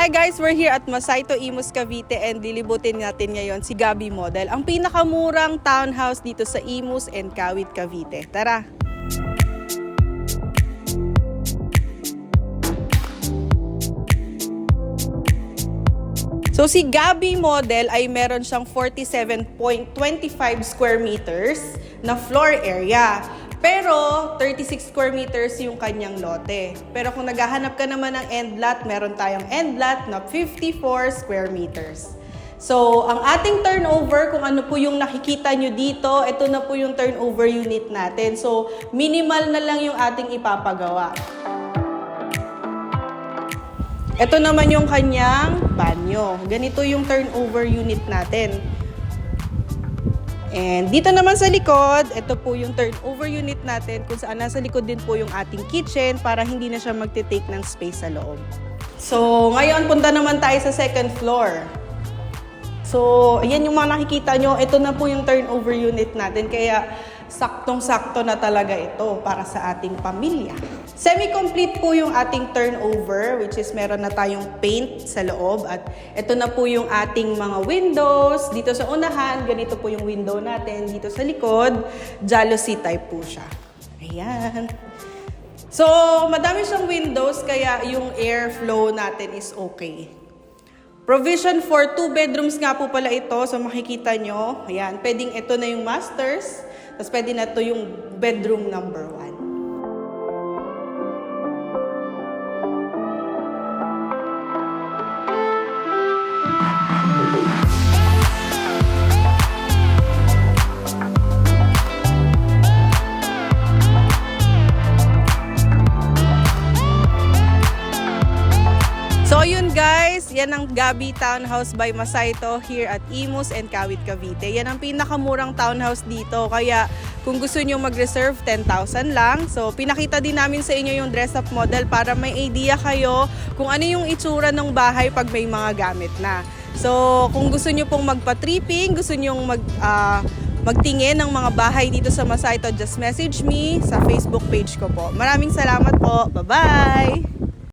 Hi guys, we're here at Masaito Imus, Cavite and lilibutin natin ngayon si Gabi Model, ang pinakamurang townhouse dito sa Imus and Kawit, Cavite. Tara! So si Gabi Model ay meron siyang 47.25 square meters na floor area. Pero 36 square meters yung kanyang lote. Pero kung naghahanap ka naman ng end lot, meron tayong end lot na 54 square meters. So ang ating turnover, kung ano po yung nakikita nyo dito, ito na po yung turnover unit natin. So minimal na lang yung ating ipapagawa. Ito naman yung kanyang banyo. Ganito yung turnover unit natin. And dito naman sa likod, ito po yung turnover unit natin kung saan nasa likod din po yung ating kitchen para hindi na siya magte-take ng space sa loob. So ngayon punta naman tayo sa second floor. So ayan yung mga nakikita nyo, ito na po yung turnover unit natin kaya saktong-sakto na talaga ito para sa ating pamilya. Semi-complete po yung ating turnover, which is meron na tayong paint sa loob at ito na po yung ating mga windows. Dito sa unahan, ganito po yung window natin. Dito sa likod, jalousie type po siya. Ayan. So, madami siyang windows kaya yung airflow natin is okay. Provision for 2 bedrooms nga po pala ito. So makikita nyo, ayan, pwedeng ito na yung masters, tapos pwede na ito yung bedroom number 1. So yun guys, yan ang Gabi Townhouse by Masaito here at Imus and Kawit, Cavite. Yan ang pinakamurang townhouse dito. Kaya kung gusto nyo mag-reserve, 10,000 lang. So pinakita din namin sa inyo yung dress-up model para may idea kayo kung ano yung itsura ng bahay pag may mga gamit na. So kung gusto nyo pong magpa-tripping, gusto nyo magtingin ng mga bahay dito sa Masaito, just message me sa Facebook page ko po. Maraming salamat po. Bye-bye!